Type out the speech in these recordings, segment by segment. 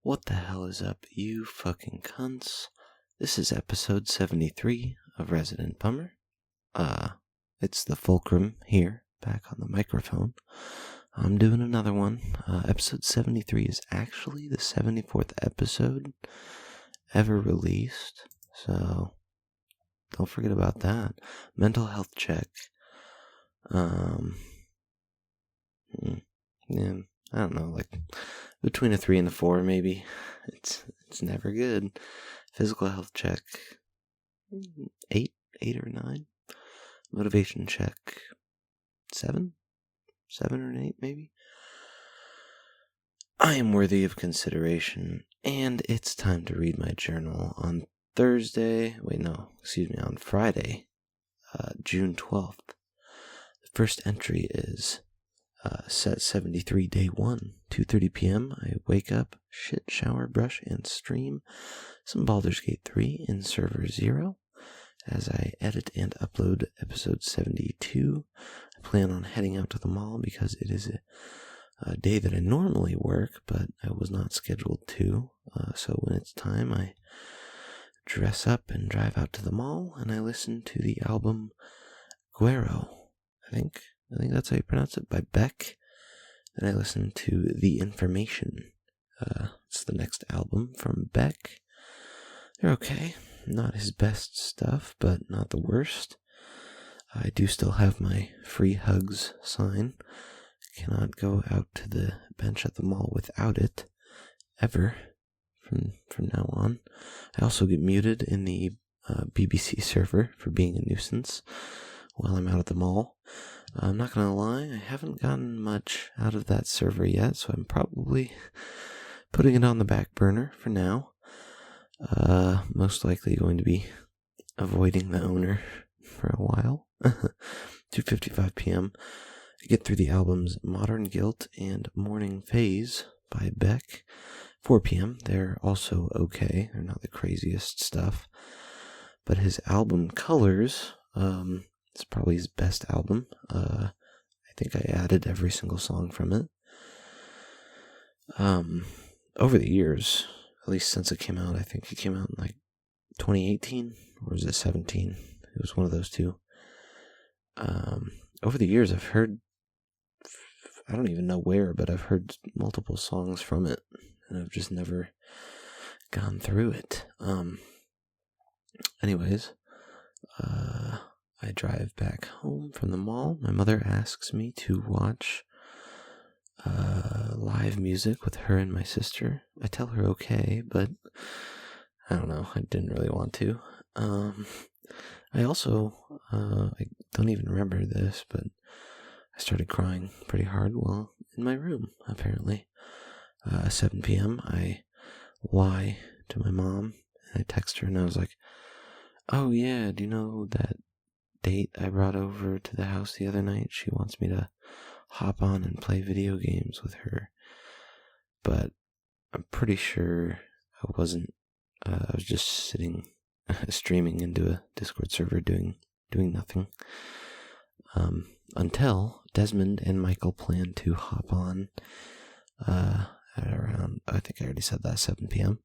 What the hell is up, you fucking cunts? This is episode 73 of Resident Bummer. It's the Fulcrum here, back on the microphone. I'm doing another one. Episode 73 is actually the 74th episode ever released, so don't forget about that. Mental health check. Yeah, I don't know, like between a 3 and a 4, maybe. It's never good. Physical health check, 8 or 9. Motivation check, 7 or an 8, maybe. I am worthy of consideration, and it's time to read my journal on on Friday, June 12th. The first entry is set 73, day 1, 2:30 p.m. I wake up, shit, shower, brush, and stream some Baldurs Gate 3 in server 0. As I edit and upload episode 72, I plan on heading out to the mall because it is a day that I normally work, but I was not scheduled to. So when it's time, I dress up and drive out to the mall, and I listen to the album Guero, I think that's how you pronounce it, by Beck. And I listened to The Information. It's the next album from Beck. They're okay. Not his best stuff, but not the worst. I do still have my free hugs sign. Cannot go out to the bench at the mall without it, ever, from now on. I also get muted in the BBC server for being a nuisance while I'm out at the mall. I'm not going to lie, I haven't gotten much out of that server yet, so I'm probably putting it on the back burner for now. Most likely going to be avoiding the owner for a while. 2:55 p.m. I get through the albums Modern Guilt and Morning Phase by Beck. 4 p.m. They're also okay. They're not the craziest stuff. But his album Colors, it's probably his best album. I think I added every single song from it. Over the years, at least since it came out, I think it came out in like 2018, or was it 17? It was one of those two. Over the years, I've heard, I don't even know where, but I've heard multiple songs from it, and I've just never gone through it. Anyways, I drive back home from the mall. My mother asks me to watch live music with her and my sister. I tell her okay, but I don't know, I didn't really want to. I also, I don't even remember this, but I started crying pretty hard while in my room, apparently. 7 p.m., I lie to my mom, and I text her, and I was like, oh yeah, do you know that date I brought over to the house the other night? She wants me to hop on and play video games with her, but I'm pretty sure I wasn't. I was just sitting, streaming into a Discord server doing nothing, until Desmond and Michael planned to hop on at around, I think I already said that, 7 p.m.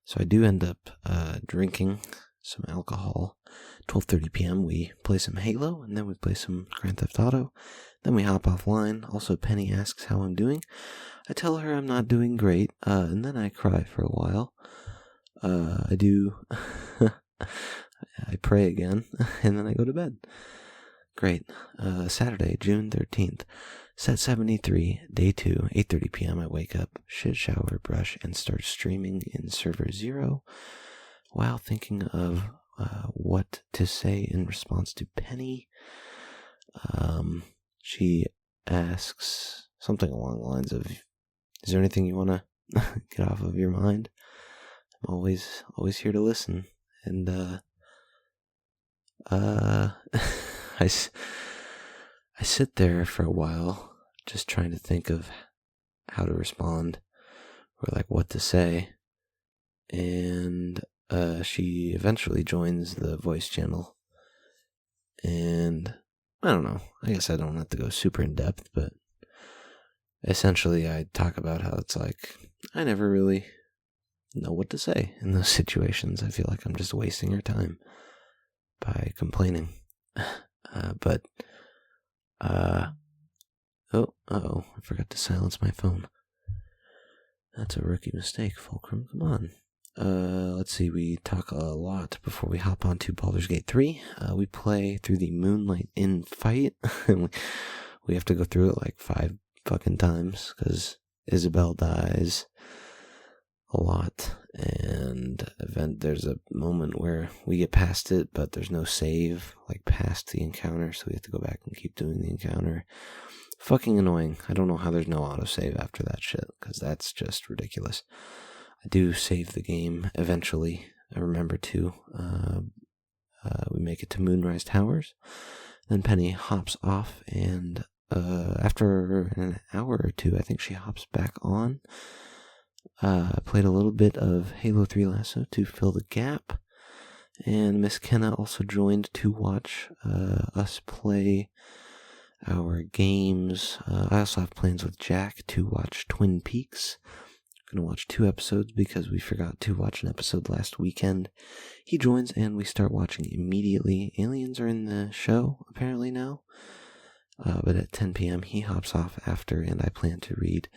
So I do end up drinking some alcohol. 12:30 p.m. we play some Halo, and then we play some Grand Theft Auto. Then we hop offline. Also, Penny asks how I'm doing. I tell her I'm not doing great, and then I cry for a while. I do. I pray again, and then I go to bed. Great. Saturday, June 13th. Set 73, day 2, 8:30 p.m. I wake up, shit, shower, brush, and start streaming in server 0 while thinking of what to say in response to Penny. She asks something along the lines of, is there anything you want to get off of your mind? I'm always here to listen. And I sit there for a while just trying to think of how to respond or like what to say. And she eventually joins the voice channel, and I don't know, I guess I don't have to go super in depth, but essentially I talk about how it's like, I never really know what to say in those situations. I feel like I'm just wasting her time by complaining. I forgot to silence my phone. That's a rookie mistake, Fulcrum. Come on. Let's see, we talk a lot before we hop on to Baldurs Gate 3. We play through the Moonlight Inn fight, and we have to go through it like 5 fucking times, because Isabel dies a lot, and there's a moment where we get past it, but there's no save, like past the encounter, so we have to go back and keep doing the encounter. Fucking annoying. I don't know how there's no autosave after that shit, because that's just ridiculous. I do save the game eventually. I remember to. We make it to Moonrise Towers. Then Penny hops off, and after an hour or two, I think she hops back on. I played a little bit of Halo 3 Lasso to fill the gap. And Miss Kenna also joined to watch us play our games. I also have plans with Jack to watch Twin Peaks. I'm going to watch 2 episodes because we forgot to watch an episode last weekend. He joins and we start watching immediately. Aliens are in the show apparently now. But at 10 p.m. he hops off after, and I plan to read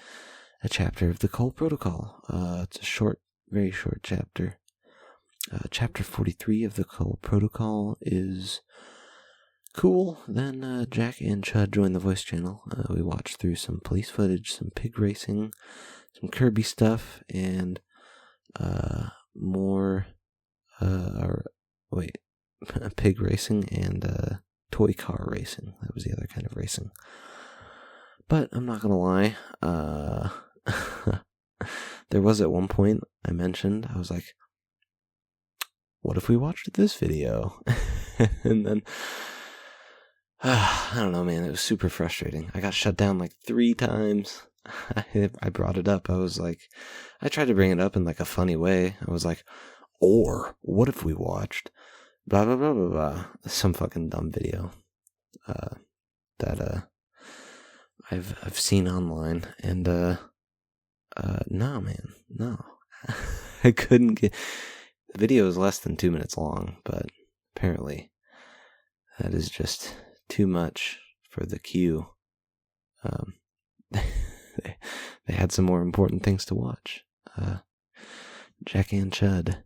a chapter of the Cole Protocol. It's a short, very short chapter. Chapter 43 of the Cole Protocol is cool. Then Jack and Chud join the voice channel. We watch through some police footage, some pig racing, some Kirby stuff, and more pig racing and toy car racing. That was the other kind of racing. But I'm not gonna lie, there was at one point I mentioned, I was like, what if we watched this video? And then I don't know, man, it was super frustrating. I got shut down like 3 times. I brought it up. I was like, I tried to bring it up in like a funny way. I was like, or what if we watched blah blah blah blah blah, some fucking dumb video that I've seen online, and no, man, no. I couldn't get. The video is less than 2 minutes long, but apparently that is just too much for the queue. They had some more important things to watch. Jack and Chud.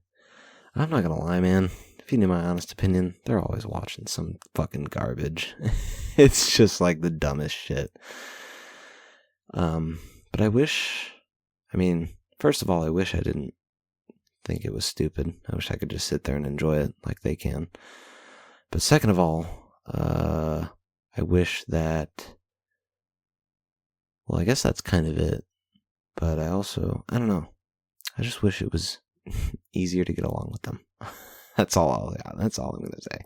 I'm not gonna lie, man. If you knew my honest opinion, they're always watching some fucking garbage. It's just like the dumbest shit. But I wish, first of all, I wish I didn't think it was stupid. I wish I could just sit there and enjoy it like they can. But second of all, I wish that, well, I guess that's kind of it. But I don't know. I just wish it was easier to get along with them. That's all I'm going to say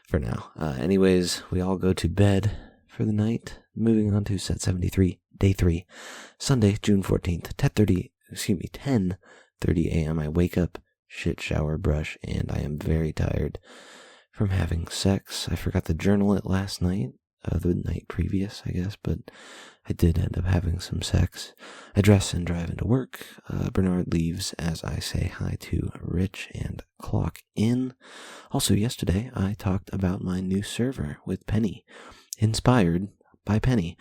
for now. Anyways, we all go to bed for the night. Moving on to set 73, day 3, Sunday, June 14th, 10:30 a.m. I wake up, shit, shower, brush, and I am very tired from having sex. I forgot to journal it last night, the night previous, I guess, but I did end up having some sex. I dress and drive into work. Bernard leaves as I say hi to Rich and clock in. Also, yesterday, I talked about my new server with Penny, inspired by Penny.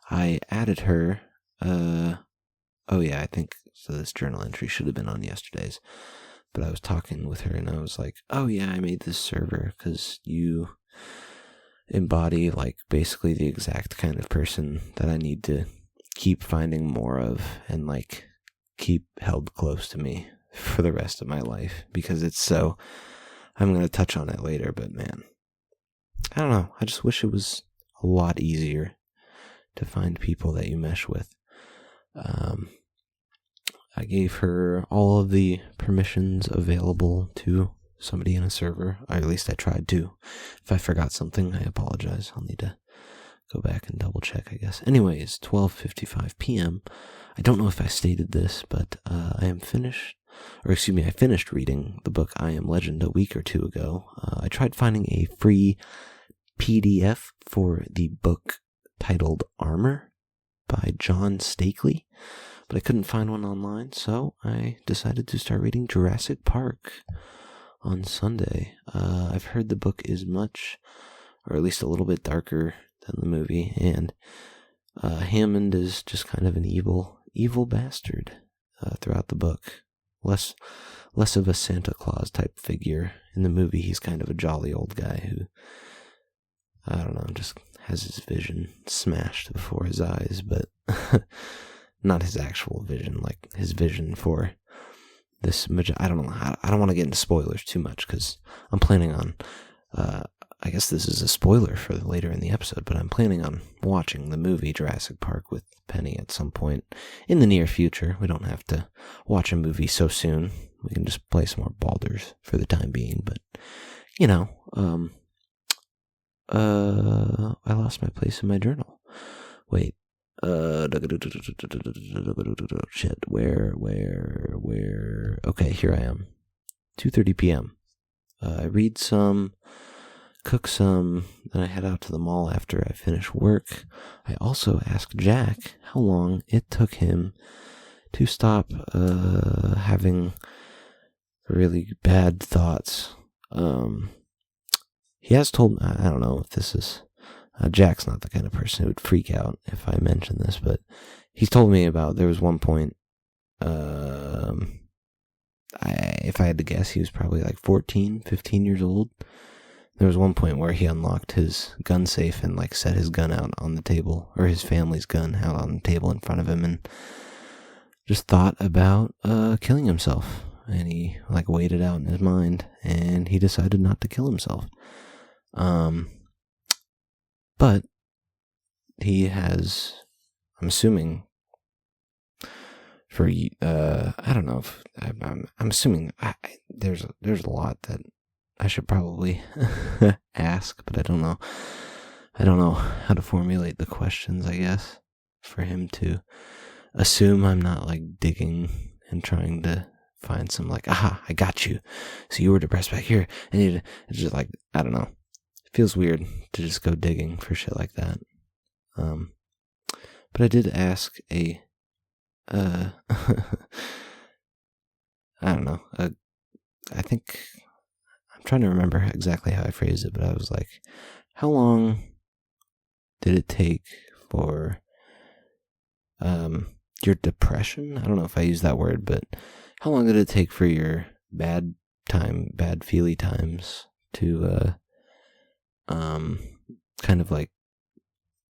I added her, I think, so this journal entry should have been on yesterday's, but I was talking with her and I was like, oh yeah, I made this server because you embody like basically the exact kind of person that I need to keep finding more of and like keep held close to me for the rest of my life, because it's so, I'm going to touch on it later, but man, I don't know, I just wish it was a lot easier to find people that you mesh with. I gave her all of the permissions available to somebody in a server, or at least I tried to. If I forgot something, I apologize. I'll need to go back and double check, I guess. Anyways, 12:55 p.m. I don't know if I stated this, but I finished reading the book I Am Legend a week or 2 ago. I tried finding a free PDF for the book titled Armor by John Stakely, but I couldn't find one online, so I decided to start reading Jurassic Park on Sunday. I've heard the book is much, or at least a little bit darker than the movie, and Hammond is just kind of an evil bastard throughout the book. Less of a Santa Claus type figure. In the movie, he's kind of a jolly old guy who, I don't know, just has his vision smashed before his eyes, but not his actual vision, like his vision for this, I don't know, I don't want to get into spoilers too much, because I'm planning on, I guess this is a spoiler for later in the episode, but I'm planning on watching the movie Jurassic Park with Penny at some point in the near future. We don't have to watch a movie so soon. We can just play some more Baldurs for the time being, but, you know, I lost my place in my journal. Wait. Shit. Where? Okay, here I am. 2:30 p.m. I read some, cook some, then I head out to the mall after I finish work. I also asked Jack how long it took him to stop having really bad thoughts. He has told, I don't know if this is, Jack's not the kind of person who would freak out if I mention this, but he's told me about, there was one point, if I had to guess, he was probably like 14, 15 years old. There was one point where he unlocked his gun safe and like set his gun out on the table, or his family's gun out on the table in front of him, and just thought about killing himself. And he like weighed it out in his mind, and he decided not to kill himself. But he has, I'm assuming, for I don't know if I'm assuming there's a lot that I should probably ask, but I don't know how to formulate the questions, I guess, for him to assume I'm not like digging and trying to find some like, aha, I got you. So you were depressed back here, and it's just like, I don't know. It feels weird to just go digging for shit like that. But I did ask I don't know. I think I'm trying to remember exactly how I phrased it, but I was like, how long did it take for your depression? I don't know if I used that word, but how long did it take for your bad feely times to kind of like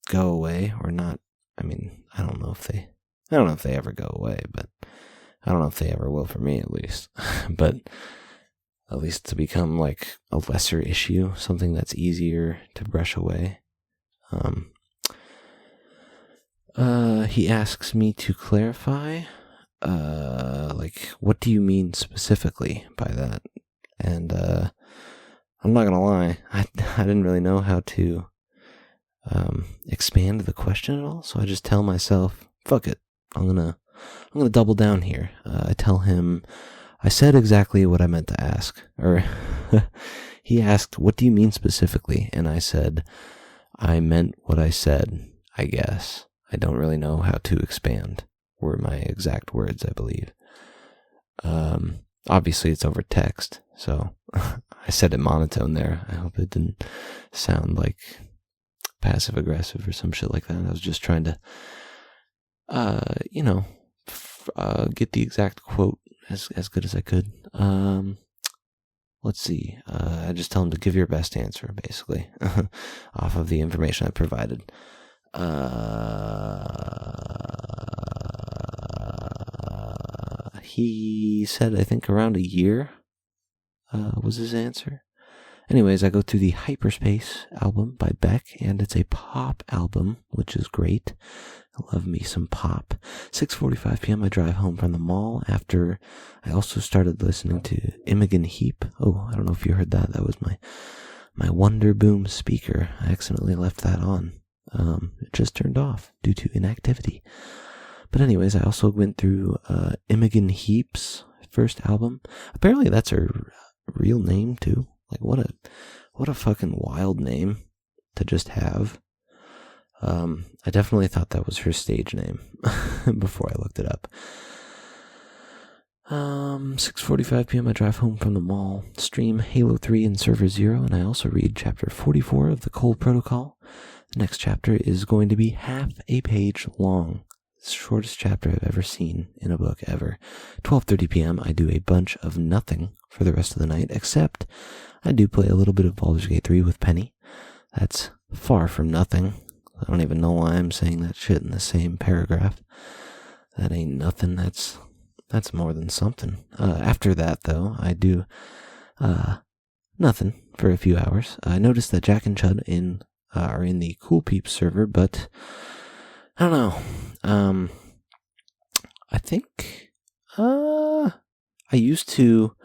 go away or not? I mean, I don't know if they ever go away, but I don't know if they ever will, for me at least. But at least to become like a lesser issue, something that's easier to brush away. He asks me to clarify, like, what do you mean specifically by that? And I'm not gonna lie, I didn't really know how to expand the question at all, so I just tell myself, fuck it, I'm gonna double down here. I tell him, I said exactly what I meant to ask, or he asked, what do you mean specifically? And I said, I meant what I said, I guess. I don't really know how to expand, were my exact words, I believe. Obviously it's over text, so I said it monotone there. I hope it didn't sound like passive aggressive or some shit like that. I was just trying to, get the exact quote as good as I could. Let's see. I just tell him to give your best answer, basically, off of the information I provided. He said, I think around a year was his answer. Anyways, I go through the Hyperspace album by Beck, and it's a pop album, which is great. I love me some pop. 6:45 p.m. I drive home from the mall after I also started listening to Imogen Heap. Oh, I don't know if you heard that. That was my Wonder Boom speaker. I accidentally left that on. It just turned off due to inactivity. But anyways, I also went through Imogen Heap's first album. Apparently that's her real name too. Like what a fucking wild name to just have. I definitely thought that was her stage name before I looked it up. 6:45 p.m. I drive home from the mall, stream Halo 3 and Server 0, and I also read Chapter 44 of the Cole Protocol. The next chapter is going to be half a page long. It's the shortest chapter I've ever seen in a book ever. 12:30 p.m. I do a bunch of nothing for the rest of the night, except I do play a little bit of Baldurs Gate 3 with Penny. That's far from nothing. I don't even know why I'm saying that shit in the same paragraph. That ain't nothing. That's more than something. After that, though, I do nothing for a few hours. I noticed that Jack and Chud are in the Cool Peeps server, but I don't know. I think I used to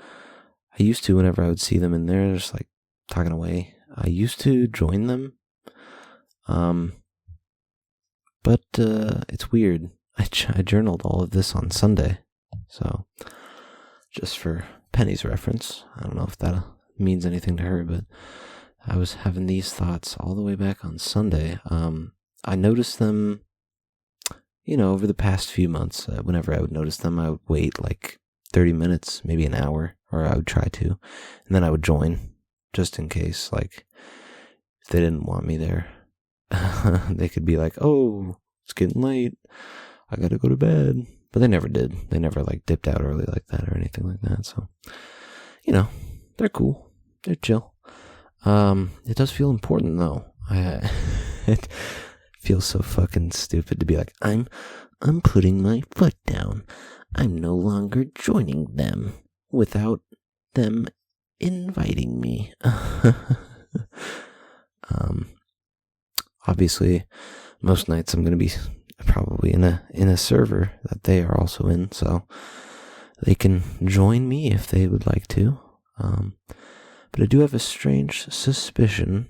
whenever I would see them in there, just like talking away. I used to join them. But it's weird. I journaled all of this on Sunday. So, just for Penny's reference, I don't know if that means anything to her, but I was having these thoughts all the way back on Sunday. I noticed them, over the past few months. Whenever I would notice them, I would wait like 30 minutes, maybe an hour, or I would try to, and then I would join, just in case, like, if they didn't want me there. They could be like, oh, it's getting late, I gotta go to bed. But they never did. They never like dipped out early like that or anything like that. So, they're cool. They're chill. It does feel important though. It feels so fucking stupid to be like, I'm putting my foot down. I'm no longer joining them without them inviting me. Obviously, most nights I'm going to be probably in a server that they are also in, so they can join me if they would like to. But I do have a strange suspicion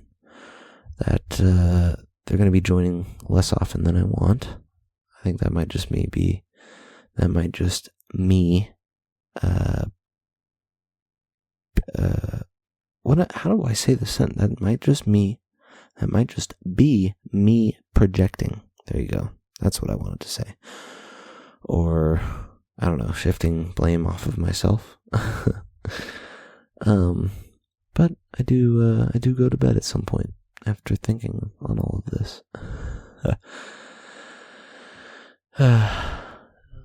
that they're going to be joining less often than I want. I think that might just me. How do I say this sentence? That might just be me projecting. There you go. That's what I wanted to say. Or, I don't know, shifting blame off of myself. But I do go to bed at some point after thinking on all of this.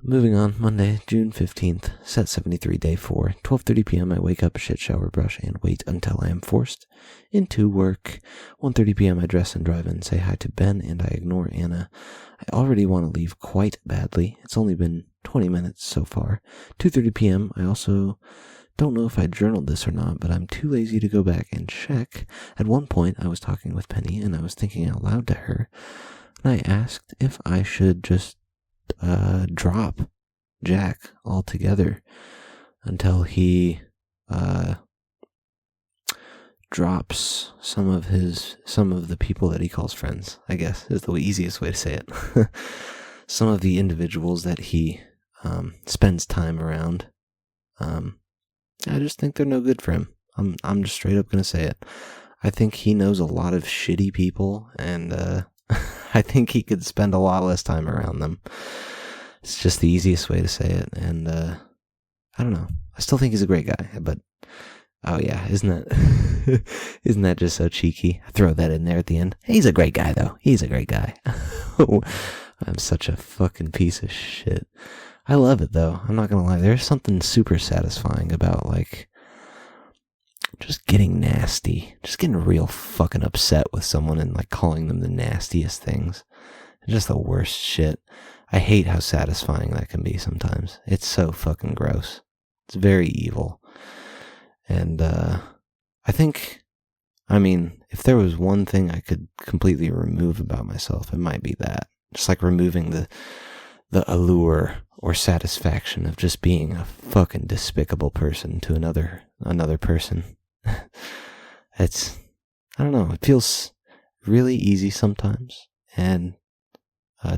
Moving on, Monday, June 15th, set 73, day 4, 12:30 p.m. I wake up, shit, shower, brush, and wait until I am forced into work. 1:30 p.m. I dress and drive in, say hi to Ben, and I ignore Anna. I already want to leave quite badly. It's only been 20 minutes so far. 2:30 p.m. I also don't know if I journaled this or not, but I'm too lazy to go back and check. At one point, I was talking with Penny, and I was thinking out loud to her, and I asked if I should just drop Jack altogether until he drops some of the people that he calls friends, I guess is the easiest way to say it. Some of the individuals that he spends time around. I just think they're no good for him. I'm just straight up gonna say it. I think he knows a lot of shitty people, and I think he could spend a lot less time around them. It's just the easiest way to say it, and I don't know. I still think he's a great guy, but oh yeah, isn't that just so cheeky? I throw that in there at the end. He's a great guy, though. He's a great guy. I'm such a fucking piece of shit. I love it, though. I'm not gonna lie. There's something super satisfying about, like, just getting nasty. Just getting real fucking upset with someone and, like, calling them the nastiest things. Just the worst shit. I hate how satisfying that can be sometimes. It's so fucking gross. It's very evil. And, if there was one thing I could completely remove about myself, it might be that. Just like removing the allure or satisfaction of just being a fucking despicable person to another person. I don't know, it feels really easy sometimes, and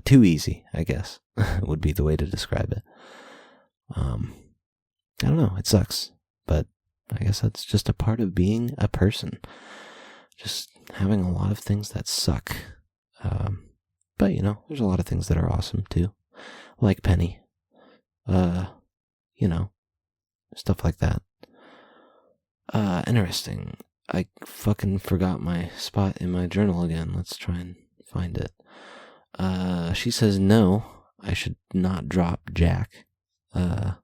too easy, I guess, would be the way to describe it. I don't know, it sucks, but I guess that's just a part of being a person. Just having a lot of things that suck. But, there's a lot of things that are awesome, too. Like Penny. Stuff like that. Interesting. I fucking forgot my spot in my journal again. Let's try and find it. She says, no, I should not drop Jack. I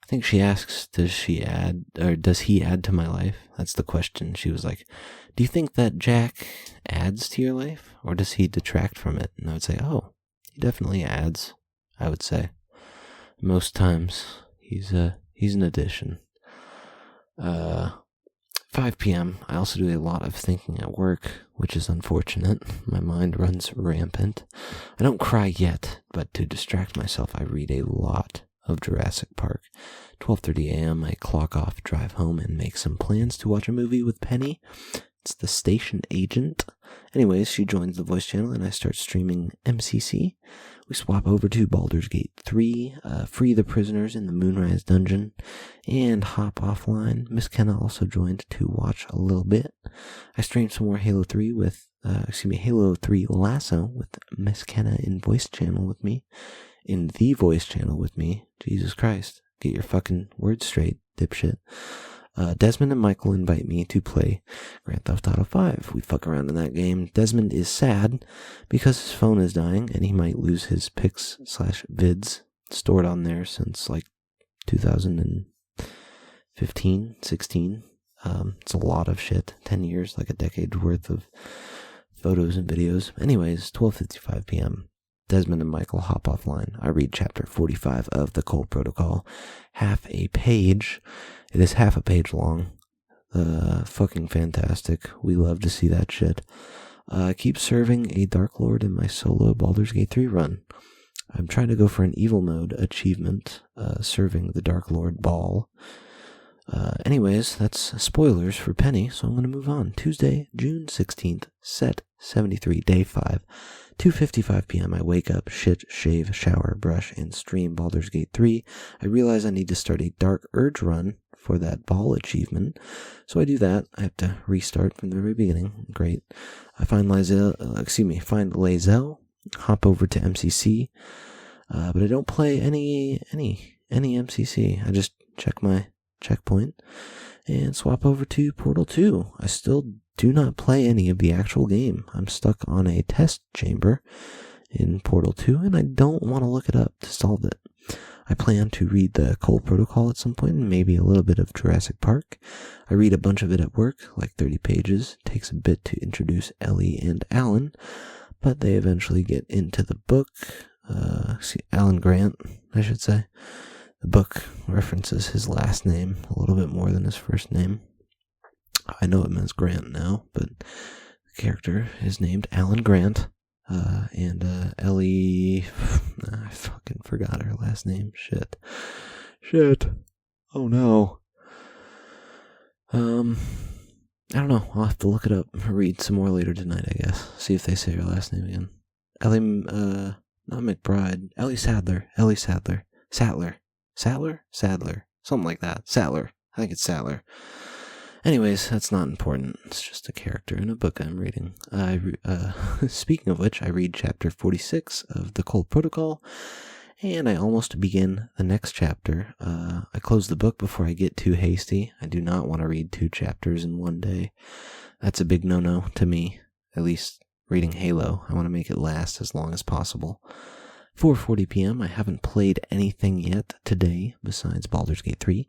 think she asks, does he add to my life? That's the question. She was like, do you think that Jack adds to your life, or does he detract from it? And I would say, oh, he definitely adds, I would say. Most times, he's an addition. 5 p.m. I also do a lot of thinking at work, which is unfortunate. My mind runs rampant. I don't cry yet, but to distract myself, I read a lot of Jurassic Park. 12:30 a.m. I clock off, drive home, and make some plans to watch a movie with Penny. It's the station agent. Anyways, she joins the voice channel, and I start streaming MCC. We swap over to Baldurs Gate 3, free the prisoners in the Moonrise Dungeon, and hop offline. Miss Kenna also joined to watch a little bit. I streamed some more Halo 3 Lasso with Miss Kenna in the voice channel with me. Jesus Christ, get your fucking words straight, dipshit. Desmond and Michael invite me to play Grand Theft Auto 5. We fuck around in that game. Desmond is sad because his phone is dying and he might lose his pics/vids stored on there since 2015, 16. It's a lot of shit. 10 years, a decade's worth of photos and videos. Anyways, 12:55 p.m. Desmond and Michael hop offline. I read chapter 45 of the Cole Protocol. Half a page. It is half a page long. Fucking fantastic. We love to see that shit. Keep serving a Dark Lord in my solo Baldurs Gate 3 run. I'm trying to go for an evil mode achievement, serving the Dark Lord Ball. Anyways, that's spoilers for Penny, so I'm going to move on. Tuesday, June 16th, set 73, day 5. 2:55 p.m. I wake up, shit, shave, shower, brush, and stream Baldurs Gate 3. I realize I need to start a Dark Urge run for that ball achievement. So I do that. I have to restart from the very beginning. Great. I find Lae'zel, hop over to MCC, but I don't play any MCC. I just check my checkpoint and swap over to Portal 2. I still do not play any of the actual game. I'm stuck on a test chamber in Portal 2, and I don't want to look it up to solve it. I plan to read the Cole Protocol at some point, and maybe a little bit of Jurassic Park. I read a bunch of it at work, 30 pages. It takes a bit to introduce Ellie and Alan, but they eventually get into the book. Alan Grant, I should say. The book references his last name a little bit more than his first name. I know it means Grant now, but the character is named Alan Grant. And Ellie, I fucking forgot her last name. Shit. Oh no. I don't know. I'll have to look it up and read some more later tonight, I guess. See if they say her last name again. Ellie, not McBride. Ellie Sadler. Sadler. Something like that. Sadler. I think it's Sadler. Anyways, that's not important. It's just a character in a book I'm reading. Speaking of which, I read chapter 46 of the Cole Protocol, and I almost begin the next chapter. I close the book before I get too hasty. I do not want to read 2 chapters in one day. That's a big no-no to me, at least reading Halo. I want to make it last as long as possible. 4:40 p.m. I haven't played anything yet today besides Baldurs Gate 3.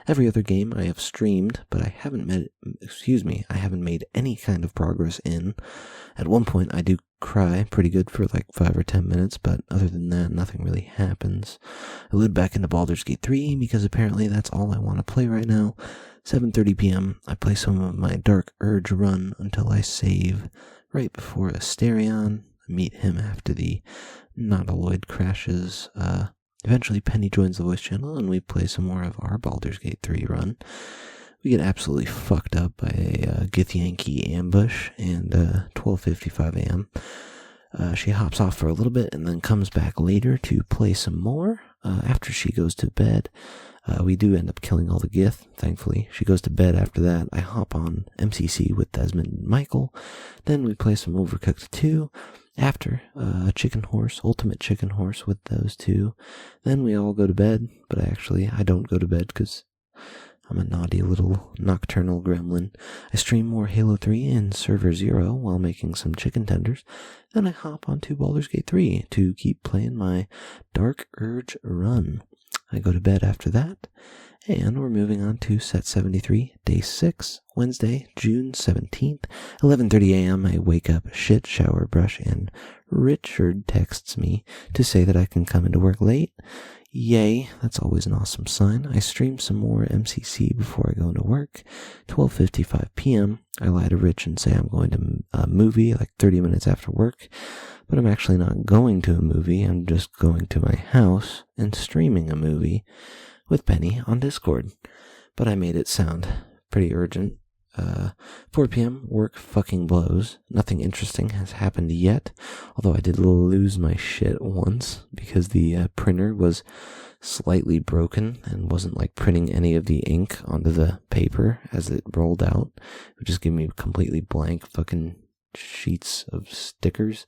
Every other game I have streamed, but I haven't made any kind of progress in. At one point I do cry pretty good for 5 or 10 minutes, but other than that, nothing really happens. I load back into Baldurs Gate 3 because apparently that's all I want to play right now. 7:30 p.m. I play some of my Dark Urge run until I save right before Asterion. I meet him after the Nautiloid crashes. Eventually Penny joins the voice channel and we play some more of our Baldurs Gate 3 run. We get absolutely fucked up by a Githyanki ambush, and 12:55 a.m. She hops off for a little bit and then comes back later to play some more. After she goes to bed, We do end up killing all the Gith, thankfully. She goes to bed after that. I hop on MCC with Desmond Michael. Then we play some Overcooked 2. After, Chicken Horse, Ultimate Chicken Horse with those two. Then we all go to bed, but I don't go to bed because I'm a naughty little nocturnal gremlin. I stream more Halo 3 in Server 0 while making some chicken tenders. Then I hop onto Baldurs Gate 3 to keep playing my Dark Urge run. I go to bed after that, and we're moving on to Set 73, Day 6, Wednesday, June 17th, 11:30 a.m. I wake up, shit, shower, brush, and Richard texts me to say that I can come into work late. Yay, that's always an awesome sign. I stream some more MCC before I go into work. 12:55 p.m. I lie to Rich and say I'm going to a movie like 30 minutes after work, but I'm actually not going to a movie. I'm just going to my house and streaming a movie with Penny on Discord. But I made it sound pretty urgent. 4 p.m. Work fucking blows. Nothing interesting has happened yet, although I did lose my shit once because the printer was slightly broken and wasn't like printing any of the ink onto the paper as it rolled out. It would just give me completely blank fucking sheets of stickers.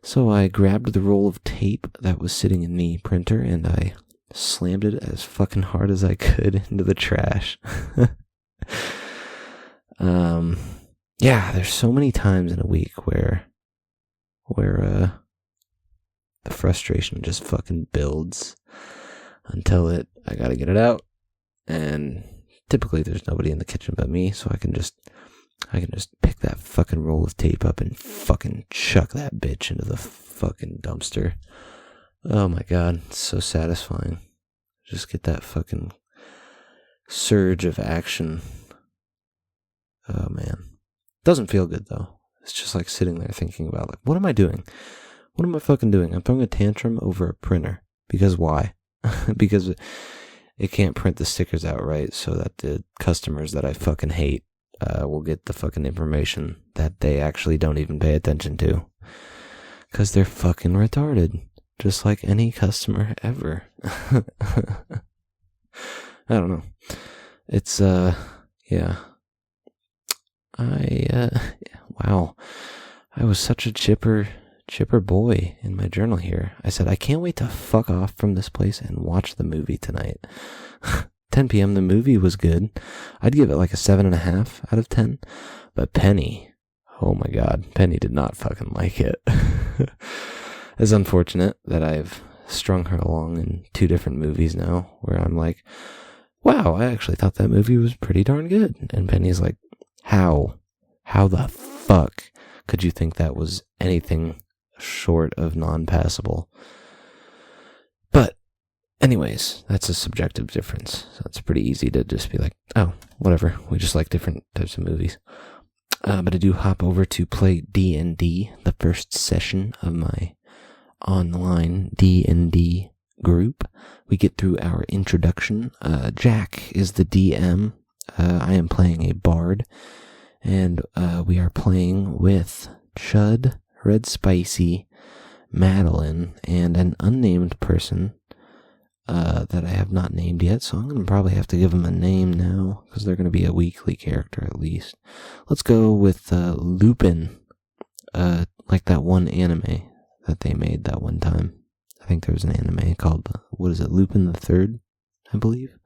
So I grabbed the roll of tape that was sitting in the printer and I slammed it as fucking hard as I could into the trash. Yeah, there's so many times in a week where the frustration just fucking builds until I gotta get it out, and typically there's nobody in the kitchen but me, so I can just pick that fucking roll of tape up and fucking chuck that bitch into the fucking dumpster. Oh my god, it's so satisfying. Just get that fucking surge of action. Oh man. Doesn't feel good though. It's just like sitting there thinking about like, what am I doing? What am I fucking doing? I'm throwing a tantrum over a printer. Because why? Because it can't print the stickers out right so that the customers that I fucking hate will get the fucking information that they actually don't even pay attention to. Because they're fucking retarded. Just like any customer ever. I don't know. It's, yeah. Wow. I was such a chipper boy in my journal here. I said, I can't wait to fuck off from this place and watch the movie tonight. 10 p.m. The movie was good. I'd give it like a 7.5 out of 10. But Penny, oh my god, Penny did not fucking like it. It's unfortunate that I've strung her along in 2 different movies now, where I'm like, wow, I actually thought that movie was pretty darn good. And Penny's like, how the fuck could you think that was anything short of non-passable? But anyways, that's a subjective difference. So it's pretty easy to just be like, oh, whatever. We just like different types of movies. But I do hop over to play D&D, the first session of my online D&D group. We get through our introduction. Jack is the DM. I am playing a bard, and we are playing with Chud, Red Spicy, Madeline, and an unnamed person that I have not named yet, so I'm going to probably have to give them a name now, because they're going to be a weekly character at least. Let's go with Lupin, like that one anime that they made that one time. I think there was an anime called, what is it, Lupin the Third, I believe?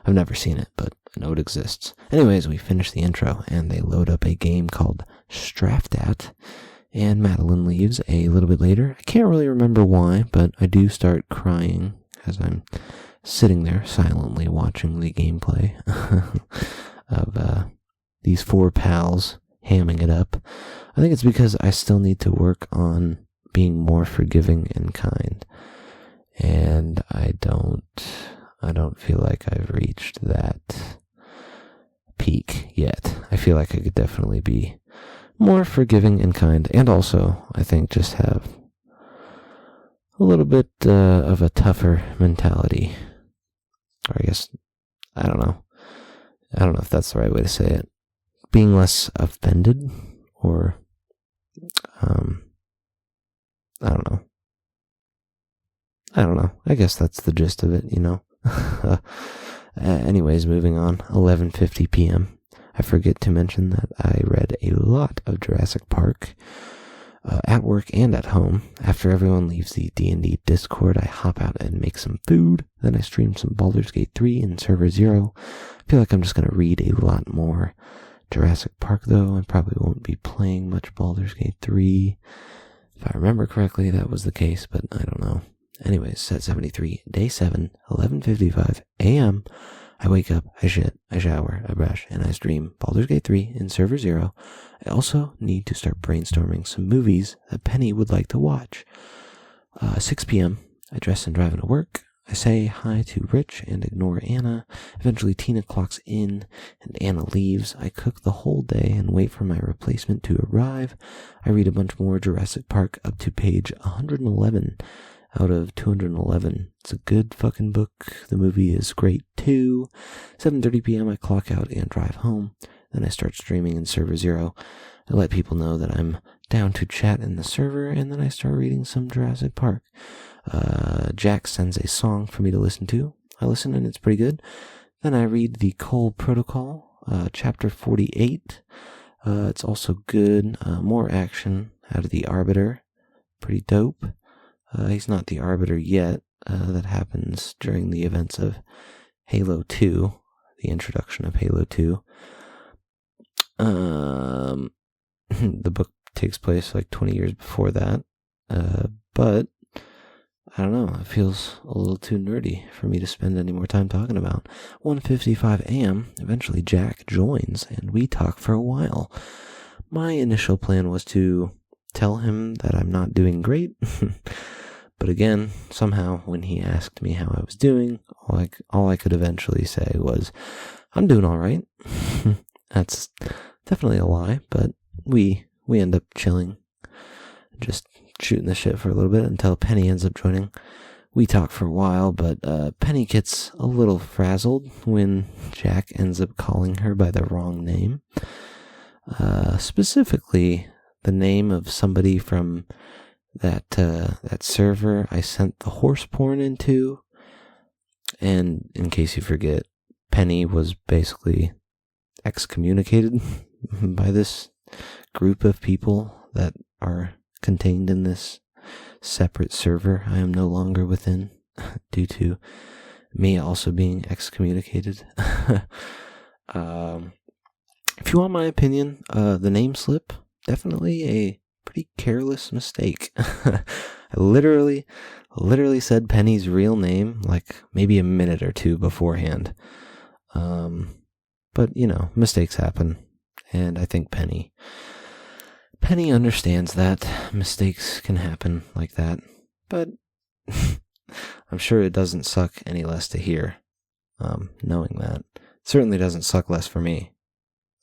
I've never seen it, but I know it exists. Anyways, we finish the intro, and they load up a game called Straftat, and Madeline leaves a little bit later. I can't really remember why, but I do start crying as I'm sitting there silently watching the gameplay of these 4 pals hamming it up. I think it's because I still need to work on being more forgiving and kind, and I don't feel like I've reached that peak yet. I feel like I could definitely be more forgiving and kind, and also, I think, just have a little bit of a tougher mentality. Or I guess, I don't know if that's the right way to say it. Being less offended, or, I don't know. I guess that's the gist of it, you know? Anyways, moving on. 11:50 p.m. I forget to mention that I read a lot of Jurassic Park at work and at home. After everyone leaves the D&D Discord, I hop out and make some food. Then I stream some Baldurs Gate 3 in Server 0. I feel like I'm just going to read a lot more Jurassic Park, though. I probably won't be playing much Baldurs Gate 3. If I remember correctly, that was the case, but I don't know. Anyways, set 73, day 7, 11:55 a.m. I wake up, I shit, I shower, I brush, and I stream Baldur's Gate 3 in Server 0. I also need to start brainstorming some movies that Penny would like to watch. 6 p.m., I dress and drive into work. I say hi to Rich and ignore Anna. Eventually Tina clocks in and Anna leaves. I cook the whole day and wait for my replacement to arrive. I read a bunch more Jurassic Park up to page 111 out of 211. It's a good fucking book. The movie is great too. 7:30 p.m. I clock out and drive home. Then I start streaming in Server 0. I let people know that I'm down to chat in the server, and then I start reading some Jurassic Park. Jack sends a song for me to listen to. I listen and it's pretty good. Then I read the Cole Protocol, chapter 48. It's also good. More action out of the Arbiter. Pretty dope. He's not the Arbiter yet. That happens during the events of Halo 2, the introduction of Halo 2. The book takes place like 20 years before that. But I don't know, it feels a little too nerdy for me to spend any more time talking about. 1:55 a.m., eventually Jack joins, and we talk for a while. My initial plan was to tell him that I'm not doing great, but again, somehow, when he asked me how I was doing, all I could eventually say was, I'm doing alright. That's definitely a lie, but we end up chilling, just shooting the shit for a little bit until Penny ends up joining. We talk for a while, but Penny gets a little frazzled when Jack ends up calling her by the wrong name. Specifically, the name of somebody from that server I sent the horse porn into. And in case you forget, Penny was basically excommunicated by this group of people that are contained in this separate server I am no longer within due to me also being excommunicated. If you want my opinion, the name slip, definitely a pretty careless mistake. I literally said Penny's real name like maybe a minute or two beforehand. But, you know, mistakes happen, and I think Penny understands that mistakes can happen like that, but I'm sure it doesn't suck any less to hear, knowing that. It certainly doesn't suck less for me.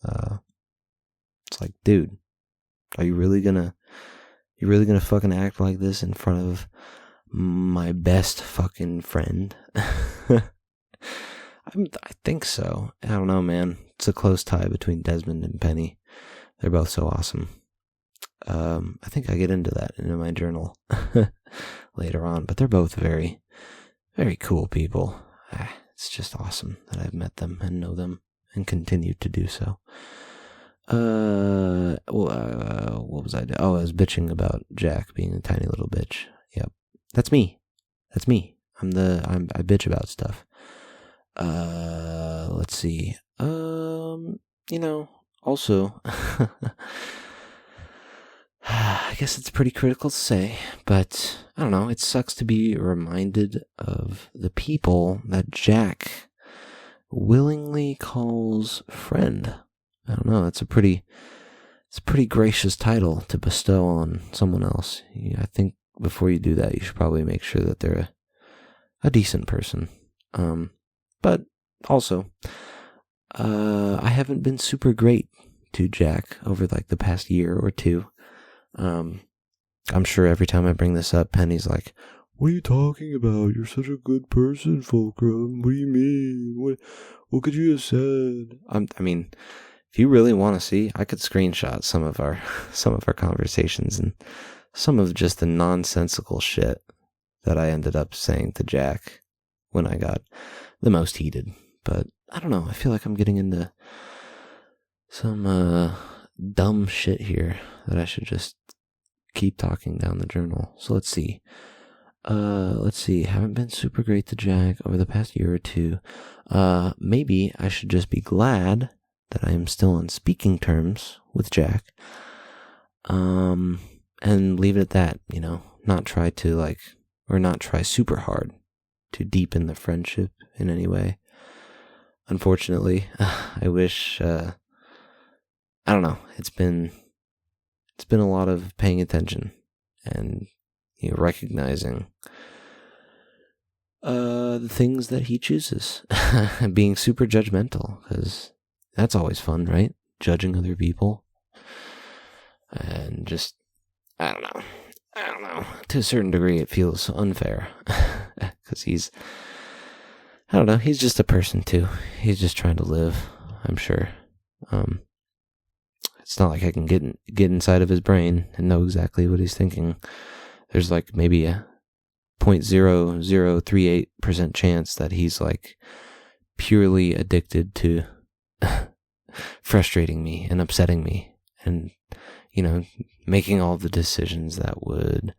It's like, dude, are you really gonna fucking act like this in front of my best fucking friend? I think so. I don't know, man. It's a close tie between Desmond and Penny. They're both so awesome. I think I get into that in my journal later on, but they're both very, very cool people. It's just awesome that I've met them and know them and continue to do so. What was I doing? Oh, I was bitching about Jack being a tiny little bitch. Yep. That's me. I bitch about stuff. Let's see. Also, I guess it's pretty critical to say, but I don't know, it sucks to be reminded of the people that Jack willingly calls friend. I don't know, it's a pretty gracious title to bestow on someone else. I think before you do that, you should probably make sure that they're a decent person. But also, I haven't been super great to Jack over like the past year or two. I'm sure every time I bring this up, Penny's like, what are you talking about? You're such a good person, Fulcrum. What do you mean? What could you have said? I mean, if you really want to see, I could screenshot some of our conversations and some of just the nonsensical shit that I ended up saying to Jack when I got the most heated. But I don't know, I feel like I'm getting into some dumb shit here that I should just keep talking down the journal. So let's see. Haven't been super great to Jack over the past year or two. Maybe I should just be glad that I am still on speaking terms with Jack. And leave it at that, not try super hard to deepen the friendship in any way. Unfortunately, I wish, I don't know, it's been a lot of paying attention and, recognizing, the things that he chooses, being super judgmental, because that's always fun, right? Judging other people. And just, I don't know. To a certain degree, it feels unfair. Because he's just a person too. He's just trying to live, I'm sure. It's not like I can get inside of his brain and know exactly what he's thinking. There's like maybe a 0.0038% chance that he's like purely addicted to frustrating me and upsetting me and, making all the decisions that would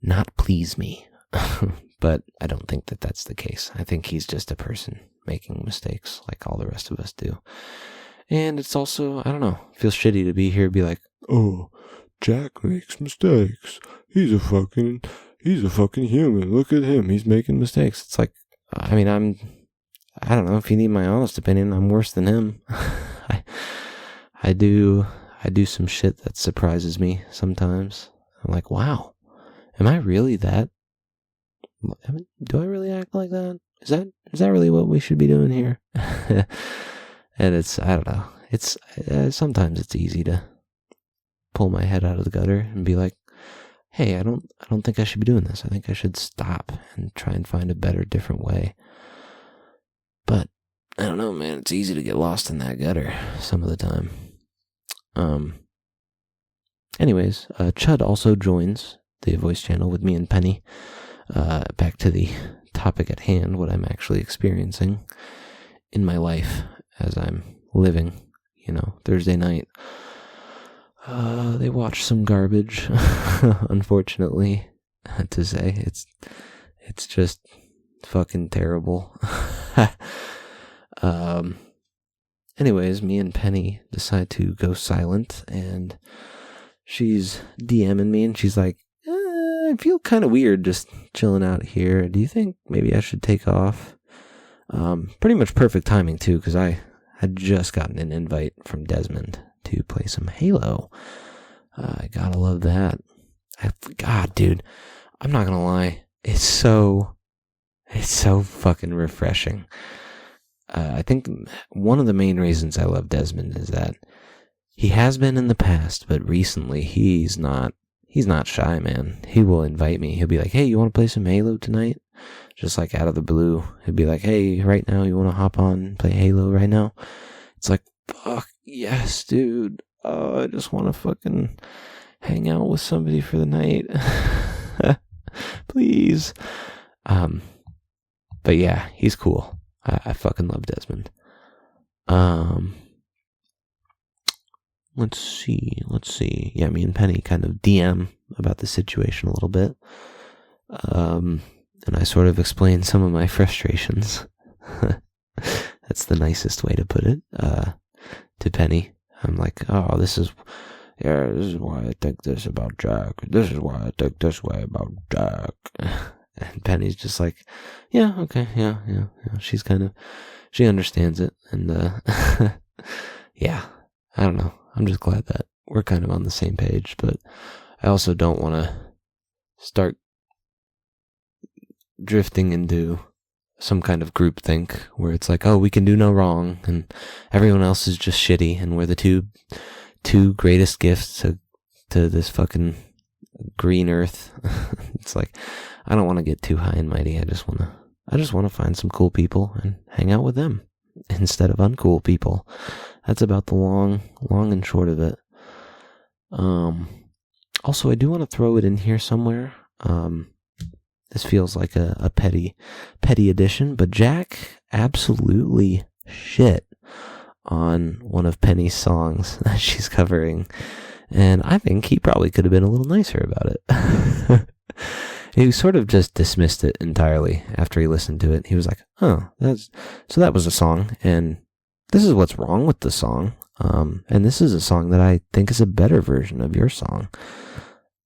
not please me. But I don't think that that's the case. I think he's just a person making mistakes like all the rest of us do. And it's also, I don't know, feels shitty to be here and be like, oh, Jack makes mistakes. He's a fucking human. Look at him. He's making mistakes. It's like, I don't know, if you need my honest opinion, I'm worse than him. I do some shit that surprises me sometimes. I'm like, wow, am I really that? Do I really act like that? Is that really what we should be doing here? And it's, I don't know. It's sometimes it's easy to pull my head out of the gutter and be like, hey, I don't think I should be doing this. I think I should stop and try and find a better, different way. But I don't know, man. It's easy to get lost in that gutter some of the time. Anyways, Chud also joins the voice channel with me and Penny. Back to the topic at hand, what I'm actually experiencing in my life as I'm living, Thursday night. They watched some garbage, unfortunately, to say. It's just fucking terrible. Anyways, me and Penny decide to go silent, and she's DMing me, and she's like, I feel kind of weird just chilling out here. Do you think maybe I should take off? Pretty much perfect timing, too, because I had just gotten an invite from Desmond to play some Halo. I gotta love that. God, dude, I'm not gonna lie. It's so fucking refreshing. I think one of the main reasons I love Desmond is that he has been in the past, but recently he's not shy, man. He will invite me. He'll be like, hey, you want to play some Halo tonight? Just like out of the blue. He'll be like, hey, right now, you want to hop on and play Halo right now? It's like, fuck, yes, dude. Oh, I just want to fucking hang out with somebody for the night. Please. But yeah, he's cool. I fucking love Desmond. Let's see. Yeah, me and Penny kind of DM about the situation a little bit. And I sort of explained some of my frustrations. That's the nicest way to put it. To Penny. I'm like, oh, this is why I think this about Jack. This is why I think this way about Jack. And Penny's just like, yeah, okay, yeah. She understands it. And, yeah, I don't know. I'm just glad that we're kind of on the same page, but I also don't want to start drifting into some kind of groupthink where it's like, oh, we can do no wrong and everyone else is just shitty and we're the two greatest gifts to this fucking green earth. It's like, I don't want to get too high and mighty. I just want to find some cool people and hang out with them instead of uncool people. That's about the long and short of it. Also, I do want to throw it in here somewhere. This feels like a petty edition, but Jack absolutely shit on one of Penny's songs that she's covering, and I think he probably could have been a little nicer about it. He sort of just dismissed it entirely after he listened to it. He was like, oh, that was a song, and this is what's wrong with the song, and this is a song that I think is a better version of your song.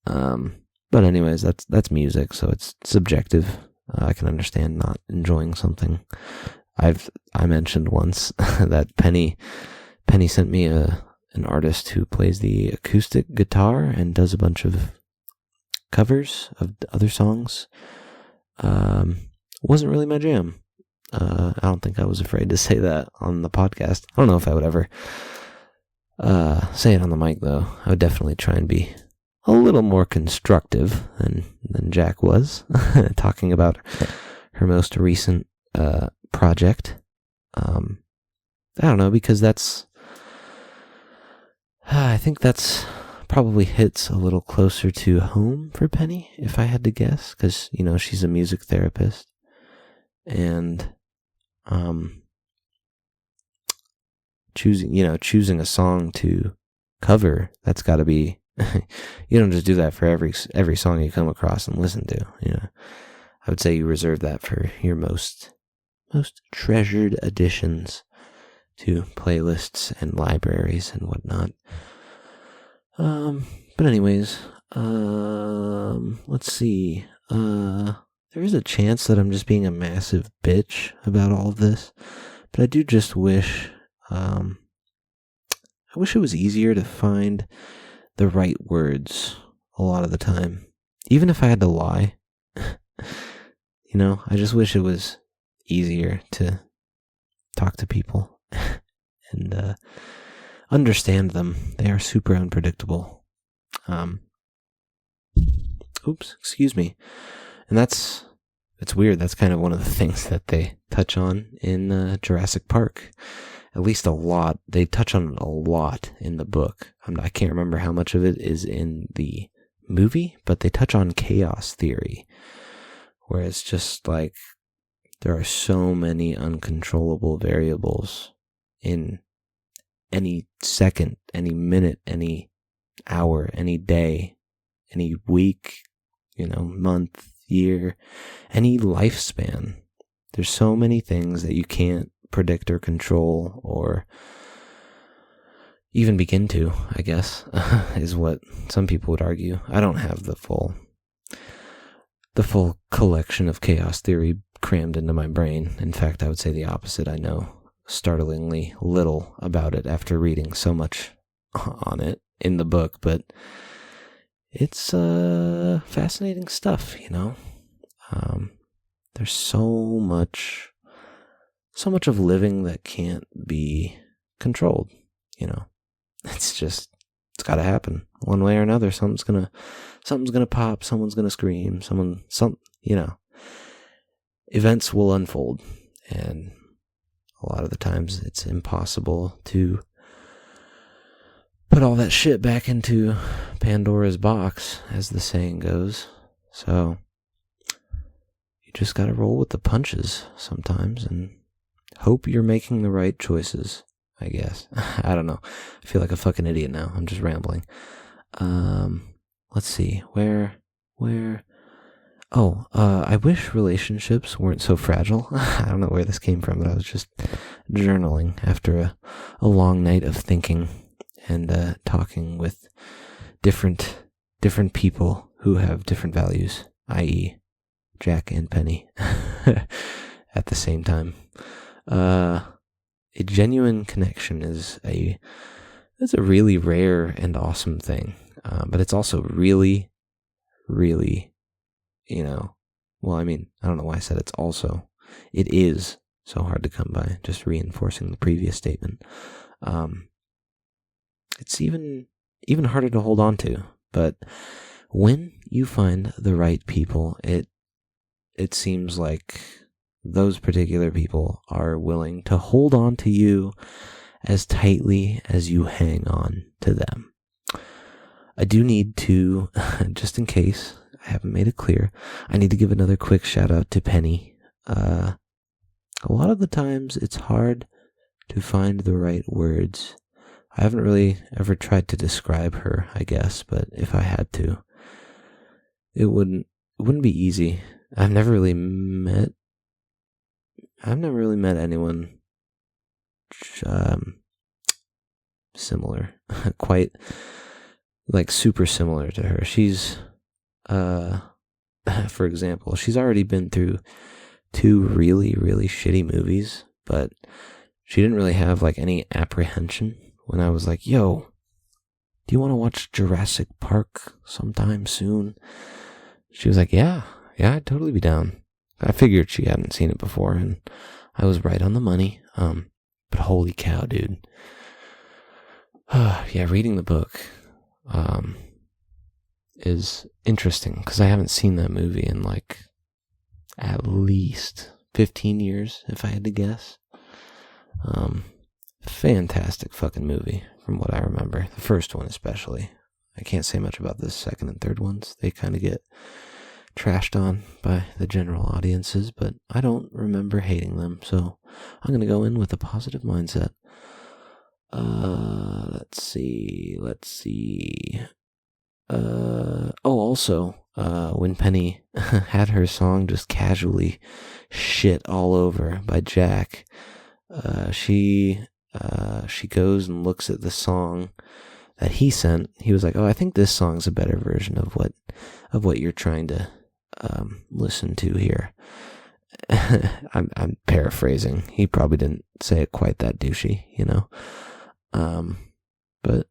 But anyways, that's music, so it's subjective. I can understand not enjoying something. I mentioned once that Penny sent me an artist who plays the acoustic guitar and does a bunch of covers of other songs. Wasn't really my jam. I don't think I was afraid to say that on the podcast. I don't know if I would ever say it on the mic, though. I would definitely try and be a little more constructive than Jack was, talking about her most recent project. I don't know, because I think that's probably hits a little closer to home for Penny, if I had to guess, because, she's a music therapist, and choosing a song to cover, that's got to be, you don't just do that for every song you come across and listen to. I would say you reserve that for your most treasured additions to playlists and libraries and whatnot. But anyways, let's see. There is a chance that I'm just being a massive bitch about all of this, but I do just wish, I wish it was easier to find the right words a lot of the time, even if I had to lie. I just wish it was easier to talk to people and understand them. They are super unpredictable. Excuse me. And it's weird. That's kind of one of the things that they touch on in Jurassic Park. At least a lot. They touch on it a lot in the book. I can't remember how much of it is in the movie, but they touch on chaos theory, where it's just like there are so many uncontrollable variables in any second, any minute, any hour, any day, any week, month, year, any lifespan. There's so many things that you can't predict or control or even begin to, I guess, is what some people would argue. I don't have the full collection of chaos theory crammed into my brain. In fact, I would say the opposite. I know startlingly little about it after reading so much on it in the book, but it's fascinating stuff, There's so much of living that can't be controlled, It's got to happen one way or another. Something's gonna pop, someone's gonna scream, events will unfold, and a lot of the times it's impossible to put all that shit back into Pandora's box, as the saying goes. So you just gotta roll with the punches sometimes and hope you're making the right choices, I guess. I don't know. I feel like a fucking idiot now. I'm just rambling. Let's see. Where? I wish relationships weren't so fragile. I don't know where this came from, but I was just journaling after a long night of thinking and talking with different people who have different values, i.e. Jack and Penny, at the same time. A genuine connection is a really rare and awesome thing, but it's also really, really, I don't know why I said it's also. It is so hard to come by, just reinforcing the previous statement. It's even harder to hold on to, but when you find the right people, it seems like those particular people are willing to hold on to you as tightly as you hang on to them. I do need to, just in case, I haven't made it clear. I need to give another quick shout out to Penny. A lot of the times it's hard to find the right words. I haven't really ever tried to describe her, I guess, but if I had to, it wouldn't be easy. I've never really met anyone similar, quite like super similar to her. She's for example, she's already been through 2 really, really shitty movies, but she didn't really have like any apprehension when I was like, yo, do you want to watch Jurassic Park sometime soon? She was like, yeah, I'd totally be down. I figured she hadn't seen it before, and I was right on the money. But holy cow, dude. Yeah, reading the book is interesting, because I haven't seen that movie in like at least 15 years, if I had to guess. Fantastic fucking movie, from what I remember. The first one especially. I can't say much about the second and third ones. They kind of get trashed on by the general audiences, but I don't remember hating them, so I'm going to go in with a positive mindset. Let's see. Also, when Penny had her song just casually shit all over by Jack, she goes and looks at the song that he sent. He was like, "Oh, I think this song's a better version of what you're trying to listen to here." I'm paraphrasing. He probably didn't say it quite that douchey, you know. But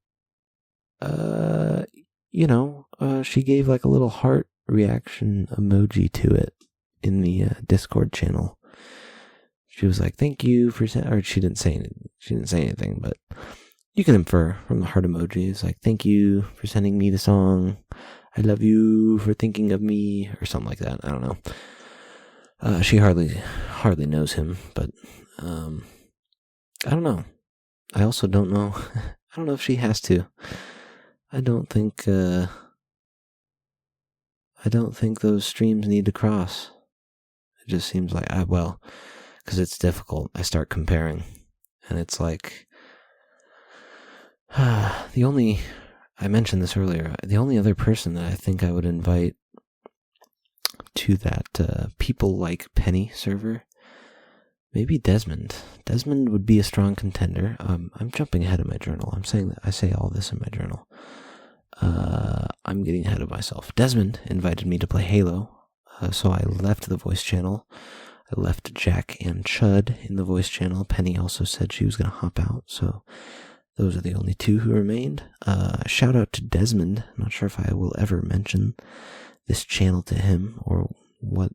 she gave like a little heart reaction emoji to it in the Discord channel. She was like, "Thank you for," or she didn't say anything, but you can infer from the heart emojis, like, "Thank you for sending me the song. I love you for thinking of me," or something like that. I don't know. She hardly knows him, but I don't know. I also don't know. I don't know if she has to. I don't think those streams need to cross. It just seems like, because it's difficult. I start comparing, and it's like, I mentioned this earlier, the only other person that I think I would invite to that people like Penny server, maybe Desmond. Desmond would be a strong contender. I'm jumping ahead of my journal. I'm saying that I say all this in my journal. I'm getting ahead of myself. Desmond invited me to play Halo, so I left the voice channel. I left Jack and Chud in the voice channel. Penny also said she was going to hop out, so those are the only 2 who remained. Shout out to Desmond. I'm not sure if I will ever mention this channel to him, or what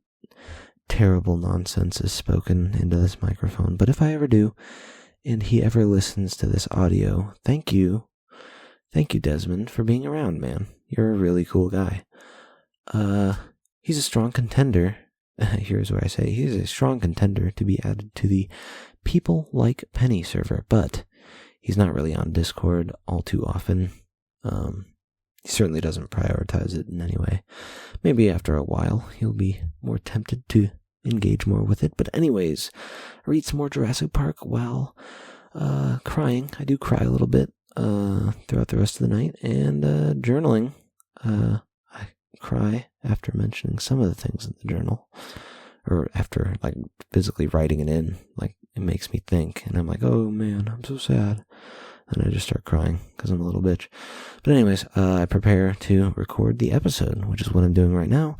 terrible nonsense is spoken into this microphone. But if I ever do, and he ever listens to this audio, thank you. Thank you, Desmond, for being around, man. You're a really cool guy. He's a strong contender. Here's what I say. He's a strong contender to be added to the People Like Penny server, but he's not really on Discord all too often. He certainly doesn't prioritize it in any way. Maybe after a while, he'll be more tempted to engage more with it. But anyways, I read some more Jurassic Park while crying. I do cry a little bit throughout the rest of the night. And journaling. I cry after mentioning some of the things in the journal. Or after, like, physically writing it in. Like, it makes me think. And I'm like, oh man, I'm so sad. And I just start crying because I'm a little bitch. But anyways, I prepare to record the episode, which is what I'm doing right now,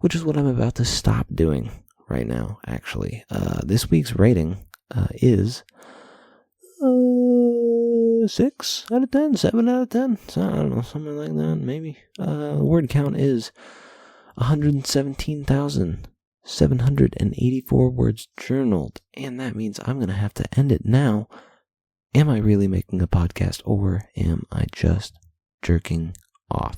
which is what I'm about to stop doing right now, actually. This week's rating is 6 out of 10, 7 out of 10. So, I don't know, something like that, maybe. The word count is 117,784 words journaled, and that means I'm going to have to end it now. Am I really making a podcast, or am I just jerking off?